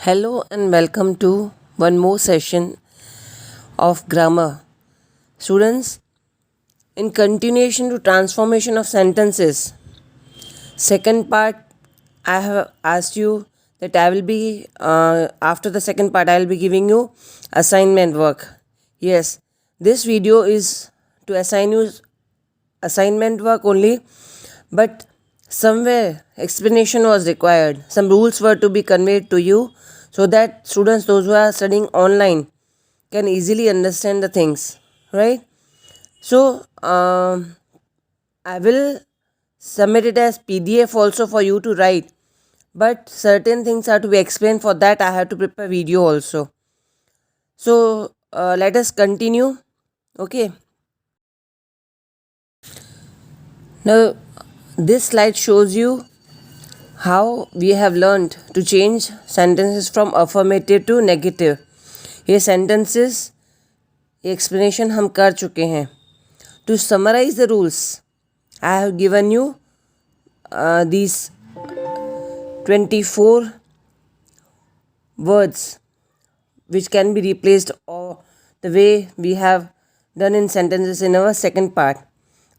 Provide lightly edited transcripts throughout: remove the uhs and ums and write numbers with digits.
Hello and welcome to one more session of grammar. Students, in continuation to transformation of sentences, second part I have asked you that I will be, after the second part, I will be giving you assignment work. Yes, this video is to assign you assignment work only, but somewhere explanation was required. Some rules were to be conveyed to you so that students, those who are studying online, can easily understand the things, right? So, I will submit it as PDF also for you to write, but certain things are to be explained. For that, I have to prepare video also. So, let us continue. Okay. Now, this slide shows you how we have learned to change sentences from affirmative to negative. ये sentences, ये explanation हम कर चुके हैं. To summarize the rules, I have given you these 24 words which can be replaced or the way we have done in sentences in our second part.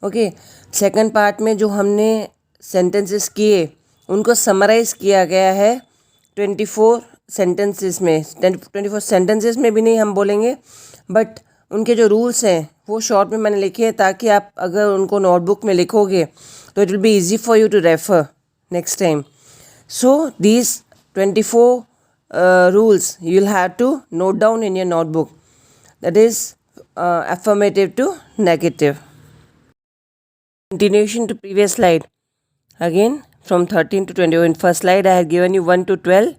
Okay, second part में जो हमने sentences किए उनको summarize किया गया है 24 sentences में. 24 sentences में भी नहीं हम बोलेंगे, बट उनके जो रूल्स हैं वो शॉर्ट में मैंने लिखे हैं ताकि आप अगर उनको नोटबुक में लिखोगे तो it will be easy for you to refer next time. So these 24 rules you'll have to note down in your notebook. That is affirmative to negative. Continuation to previous slide. Again from 13 to 20. In first slide I have given you 1 to 12.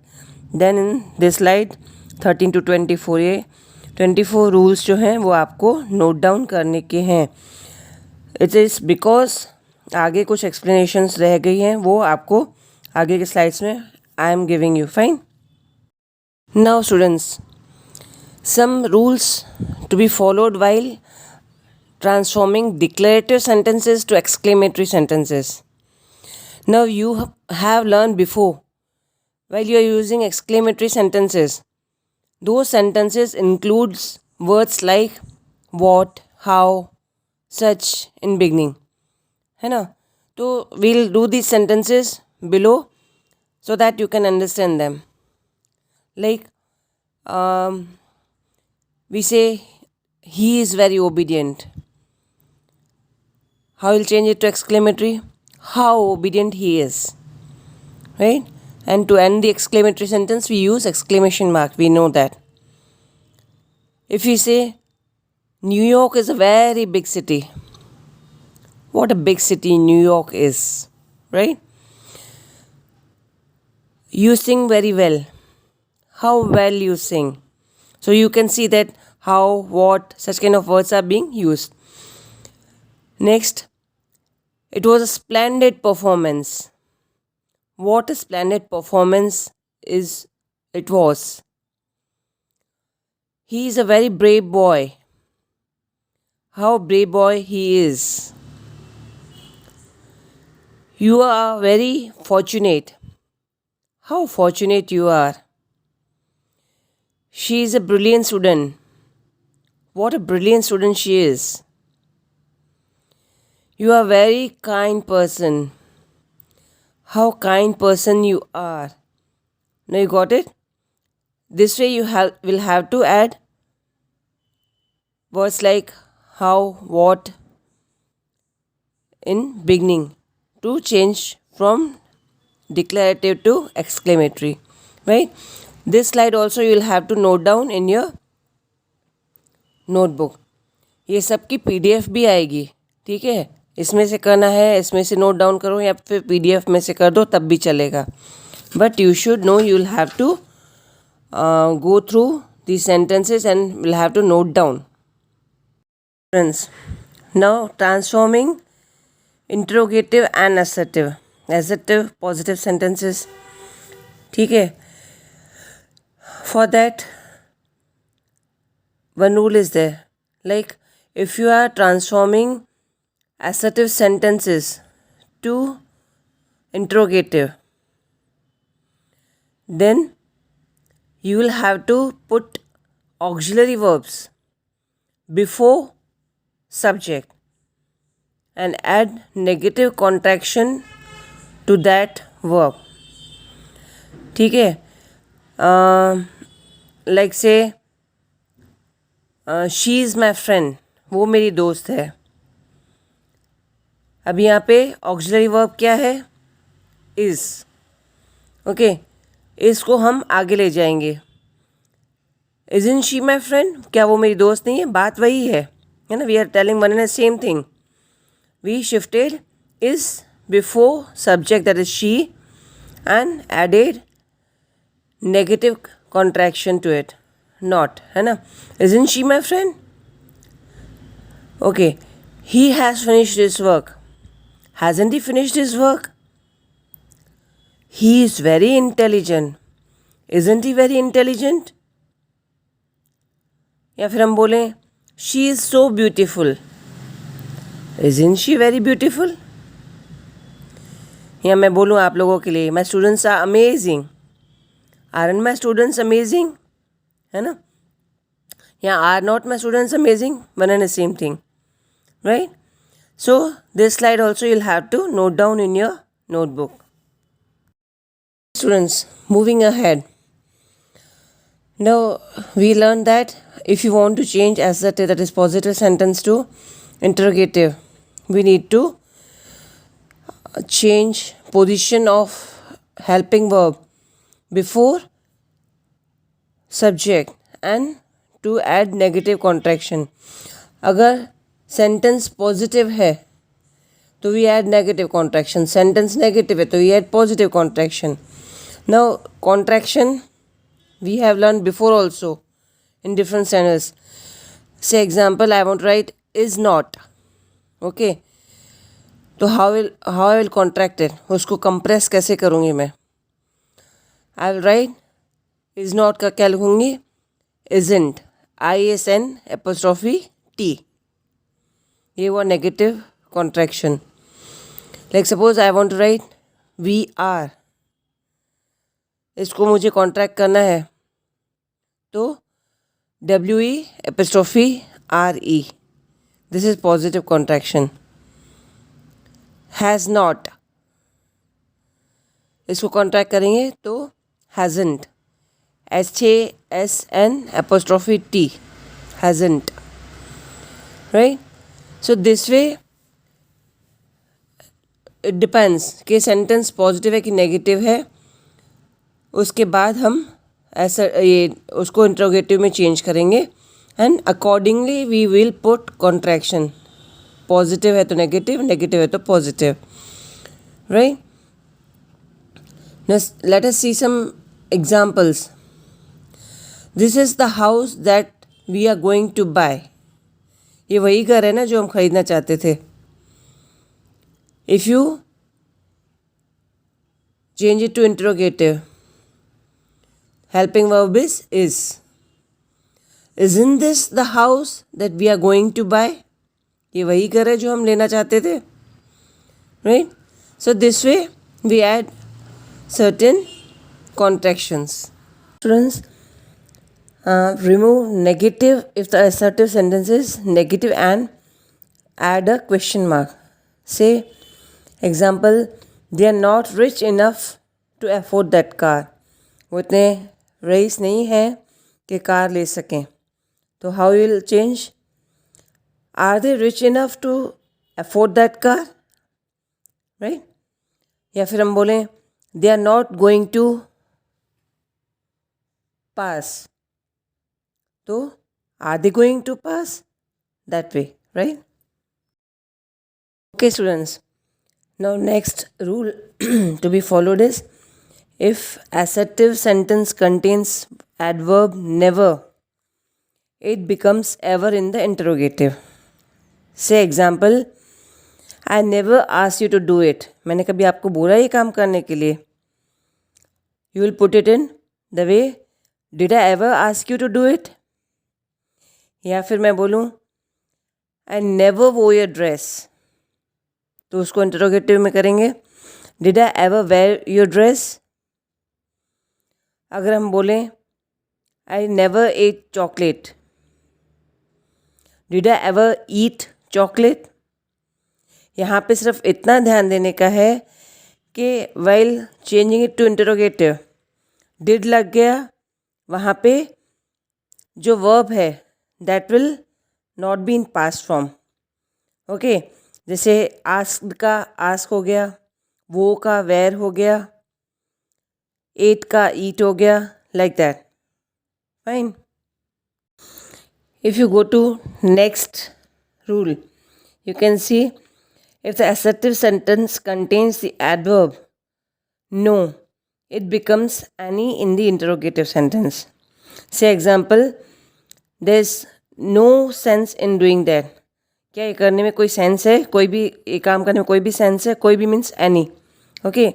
Then in this slide 13 to 24. ये 24 rules जो हैं वो आपको note down करने के हैं. It is because आगे कुछ एक्सप्लेनेशंस रह गई हैं, वो आपको आगे के स्लाइड्स में I am giving you. Fine. Now students, some rules to be followed while transforming declarative sentences to exclamatory sentences. Now you have learned before, while you are using exclamatory sentences, those sentences includes words like what, how, such in beginning, है ना. तो we'll do these sentences below so that you can understand them. Like we say he is very obedient. How will change it to exclamatory? How obedient he is, right? And to end the exclamatory sentence we use exclamation mark. We know that. If we say New York is a very big city, what a big city New York is, right? You sing very well. How well you sing. So you can see that how, what, such kind of words are being used. Next, it was a splendid performance. What a splendid performance it was. He is a very brave boy. How brave boy he is. You are very fortunate. How fortunate you are. She is a brilliant student. What a brilliant student she is. You are a very kind person. How kind person you are. Now you got it? This way you will have to add words like how, what in beginning to change from declarative to exclamatory, right? This slide also you will have to note down in your notebook. ये सब की PDF भी आएगी, ठीक है. इसमें से करना है, इसमें से नोट डाउन करो या फिर PDF में से कर दो तब भी चलेगा. But you should know, you will have to go through these sentences and will have to note down. Friends, now transforming interrogative and assertive. Assertive positive sentences, ठीक है. For that, one rule is there. Like if you are transforming assertive sentences to interrogative, then you will have to put auxiliary verbs before subject and add negative contraction to that verb. ठीक है, like से she is my friend, वो मेरी दोस्त है. अब यहाँ पे ऑक्सिलरी वर्ब क्या है? इज़. ओके, इसको हम आगे ले जाएंगे. इज़न्ट शी माई फ्रेंड, क्या वो मेरी दोस्त नहीं है? बात वही है ना. We are telling one and same thing. We shifted is before subject that is she and added negative contraction to it, not, है ना. Isn't she my friend. Okay, he has finished his work. Hasn't he finished his work? He is very intelligent. Isn't he very intelligent? या फिर हम बोलें she is so beautiful. Isn't she very beautiful? या मैं बोलूँ आप लोगों के लिए, my students are amazing. Aren't my students amazing? है ना. या are not my students amazing? One and the same thing, right? So this slide also you'll have to note down in your notebook. Students, moving ahead. Now we learned that if you want to change assertive, that is positive sentence, to interrogative, we need to change position of helping verb before subject and to add negative contraction. अगर sentence positive है तो we add negative contraction. Sentence negative है तो we add positive contraction. Now contraction we have learn before also in different sentence. Say example, I want write is not. Okay, तो how I will contract it, उसको compress कैसे करूँगी मैं? I will write is not का क्या लिखूँगी? Isn't, ISN''T. ये हुआ negative contraction. Like suppose I want to write we are, इसको मुझे कॉन्ट्रैक्ट करना है तो WE''RE, this is positive contraction. Has not, इसको कॉन्ट्रैक्ट करेंगे तो hasn't, HASN''T, hasn't, right. So this way it depends कि सेंटेंस पॉजिटिव है कि नेगेटिव है. उसके बाद हम ऐसा ये उसको इंट्रोगेटिव में चेंज करेंगे and accordingly we will put contraction. Positive है तो नेगेटिव, नेगेटिव है तो positive, right. Let us see some examples. This is the house that we are going to buy. ये वही घर है ना जो हम खरीदना चाहते थे. If you change it to interrogative, helping verb is. Isn't this the house that we are going to buy? ये वही घर है जो हम लेना चाहते थे, right? So this way we add certain contractions. Students, remove negative if the assertive sentence is negative and add a question mark. Say example, they are not rich enough to afford that car. वो इतने rice नहीं हैं कि car ले सकें. तो how you will change? Are they rich enough to afford that car? Right? या फिर हम बोलें they are not going to pass. तो are they going to pass? That way, right? Okay, students. Now next rule to be followed is, if assertive sentence contains adverb never, it becomes ever in the interrogative. Say example, I never asked you to do it. मैंने कभी आपको बोला ये काम करने के लिए. You will put it in the way, did I ever ask you to do it? या फिर मैं बोलूँ I never wore your dress. तो उसको इंटरोगेटिव में करेंगे, Did I ever wear your dress? अगर हम बोलें I never ate chocolate. Did I ever eat chocolate? यहाँ पे सिर्फ इतना ध्यान देने का है कि while changing it to interrogative, did लग गया, वहाँ पे जो verb है that will not be in past form. Okay, जैसे asked का ask हो गया, वो का where हो गया, ate का eat हो गया, like that. Fine. If you go to next rule, you can see if the assertive sentence contains the adverb no, it becomes any in the interrogative sentence. Say example, there's no sense in doing that. क्या ये करने में कोई sense है? कोई भी ये काम करने में कोई भी सेंस है? कोई भी means any. Okay,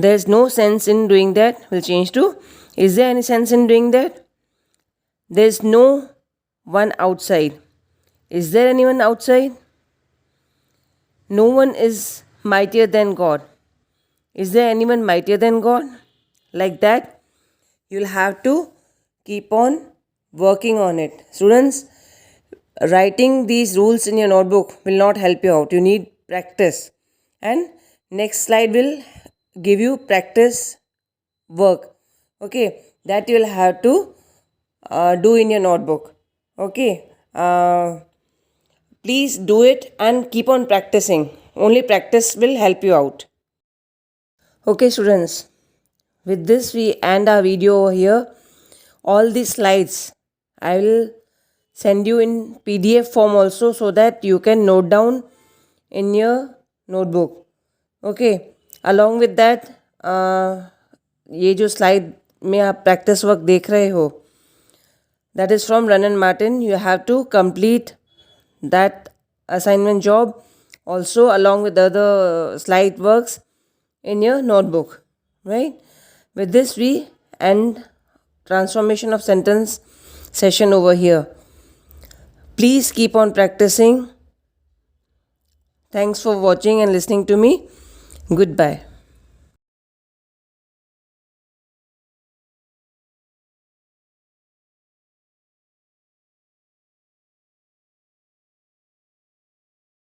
there is no sense in doing that will change to is there any sense in doing that. There is no one outside. Is there anyone outside? No one is mightier than God. Is there anyone mightier than God? Like that, you'll have to keep on working on it. Students, writing these rules in your notebook will not help you out. You need practice. And next slide will give you practice work. Okay, that you will have to do in your notebook. Okay, please do it and keep on practicing. Only practice will help you out. Okay students, with this we end our video over here. All these slides I will send you in PDF form also so that you can note down in your notebook. Okay, along with that ये जो slide में आप practice work देख रहे हो, that is from Run and Martin. You have to complete that assignment job also along with the other slide works in your notebook, right? With this we end transformation of sentence session over here. Please keep on practicing. Thanks for watching and listening to me. Goodbye.